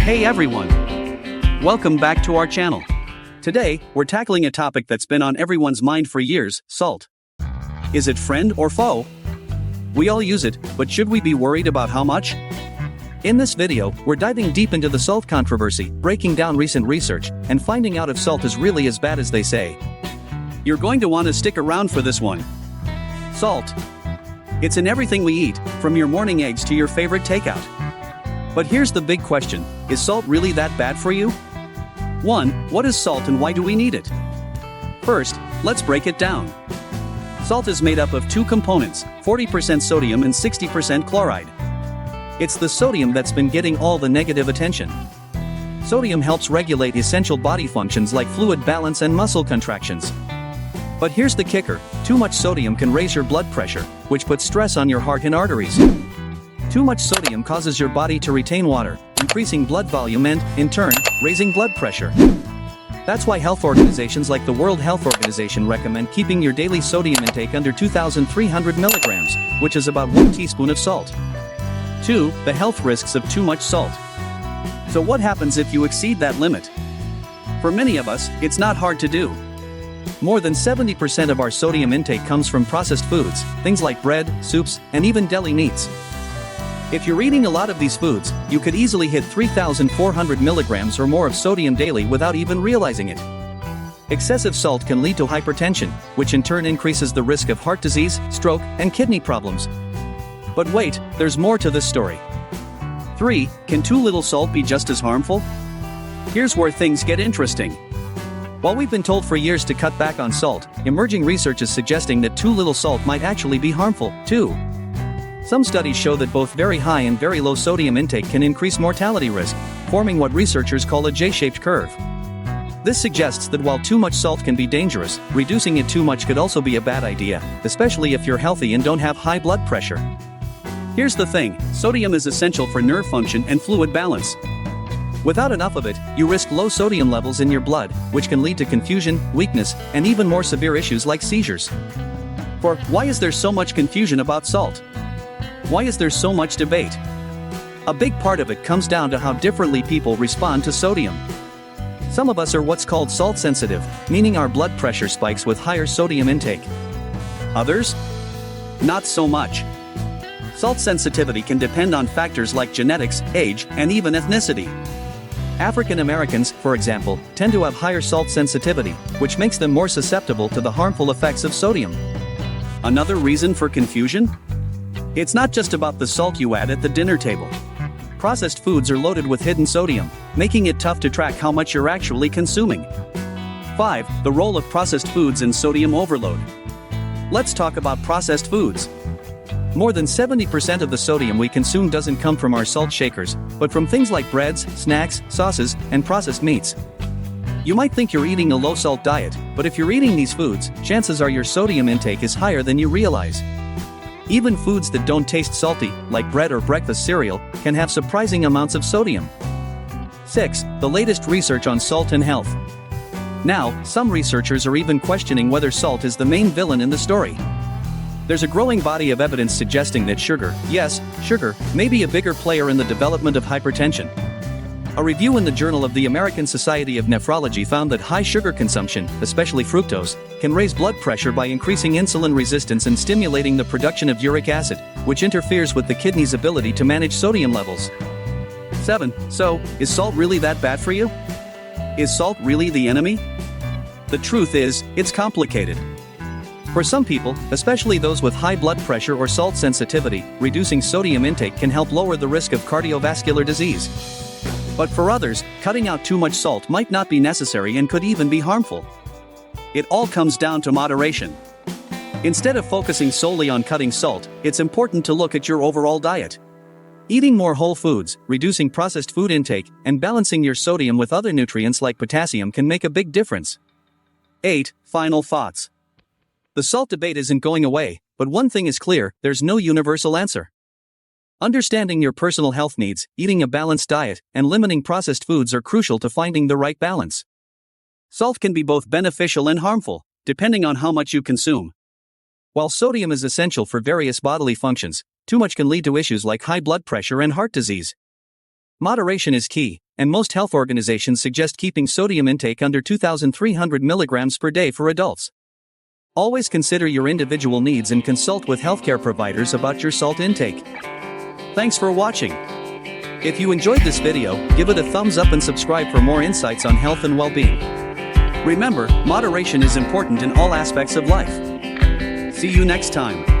Hey everyone! Welcome back to our channel. Today, we're tackling a topic that's been on everyone's mind for years: salt. Is it friend or foe? We all use it, but should we be worried about how much? In this video, we're diving deep into the salt controversy, breaking down recent research, and finding out if salt is really as bad as they say. You're going to want to stick around for this one. Salt. It's in everything we eat, from your morning eggs to your favorite takeout. But here's the big question: is salt really that bad for you? 1. What is salt and why do we need it? First, let's break it down. Salt is made up of two components, 40% sodium and 60% chloride. It's the sodium that's been getting all the negative attention. Sodium helps regulate essential body functions like fluid balance and muscle contractions. But here's the kicker: too much sodium can raise your blood pressure, which puts stress on your heart and arteries. Too much sodium causes your body to retain water, increasing blood volume and, in turn, raising blood pressure. That's why health organizations like the World Health Organization recommend keeping your daily sodium intake under 2,300 milligrams, which is about 1 teaspoon of salt. 2. The health risks of too much salt. So what happens if you exceed that limit? For many of us, it's not hard to do. More than 70% of our sodium intake comes from processed foods, things like bread, soups, and even deli meats. If you're eating a lot of these foods, you could easily hit 3,400 milligrams or more of sodium daily without even realizing it. Excessive salt can lead to hypertension, which in turn increases the risk of heart disease, stroke, and kidney problems. But wait, there's more to this story. 3. Can too little salt be just as harmful? Here's where things get interesting. While we've been told for years to cut back on salt, emerging research is suggesting that too little salt might actually be harmful, too. Some studies show that both very high and very low sodium intake can increase mortality risk, forming what researchers call a J-shaped curve. This suggests that while too much salt can be dangerous, reducing it too much could also be a bad idea, especially if you're healthy and don't have high blood pressure. Here's the thing: sodium is essential for nerve function and fluid balance. Without enough of it, you risk low sodium levels in your blood, which can lead to confusion, weakness, and even more severe issues like seizures. Why is there so much confusion about salt? Why is there so much debate? A big part of it comes down to how differently people respond to sodium. Some of us are what's called salt sensitive, meaning our blood pressure spikes with higher sodium intake. Others? Not so much. Salt sensitivity can depend on factors like genetics, age, and even ethnicity. African Americans, for example, tend to have higher salt sensitivity, which makes them more susceptible to the harmful effects of sodium. Another reason for confusion? It's not just about the salt you add at the dinner table. Processed foods are loaded with hidden sodium, making it tough to track how much you're actually consuming. 5. The role of processed foods in sodium overload. Let's talk about processed foods. More than 70% of the sodium we consume doesn't come from our salt shakers, but from things like breads, snacks, sauces, and processed meats. You might think you're eating a low-salt diet, but if you're eating these foods, chances are your sodium intake is higher than you realize. Even foods that don't taste salty, like bread or breakfast cereal, can have surprising amounts of sodium. 6. The latest research on salt and health. Now, some researchers are even questioning whether salt is the main villain in the story. There's a growing body of evidence suggesting that sugar, yes, sugar, may be a bigger player in the development of hypertension. A review in the Journal of the American Society of Nephrology found that high sugar consumption, especially fructose, can raise blood pressure by increasing insulin resistance and stimulating the production of uric acid, which interferes with the kidney's ability to manage sodium levels. 7. So, is salt really that bad for you? Is salt really the enemy? The truth is, it's complicated. For some people, especially those with high blood pressure or salt sensitivity, reducing sodium intake can help lower the risk of cardiovascular disease. But for others, cutting out too much salt might not be necessary and could even be harmful. It all comes down to moderation. Instead of focusing solely on cutting salt, it's important to look at your overall diet. Eating more whole foods, reducing processed food intake, and balancing your sodium with other nutrients like potassium can make a big difference. 8. Final thoughts. The salt debate isn't going away, but one thing is clear: there's no universal answer. Understanding your personal health needs, eating a balanced diet, and limiting processed foods are crucial to finding the right balance. Salt can be both beneficial and harmful, depending on how much you consume. While sodium is essential for various bodily functions, too much can lead to issues like high blood pressure and heart disease. Moderation is key, and most health organizations suggest keeping sodium intake under 2,300 milligrams per day for adults. Always consider your individual needs and consult with healthcare providers about your salt intake. Thanks for watching. If you enjoyed this video, give it a thumbs up and subscribe for more insights on health and well-being. Remember, moderation is important in all aspects of life. See you next time.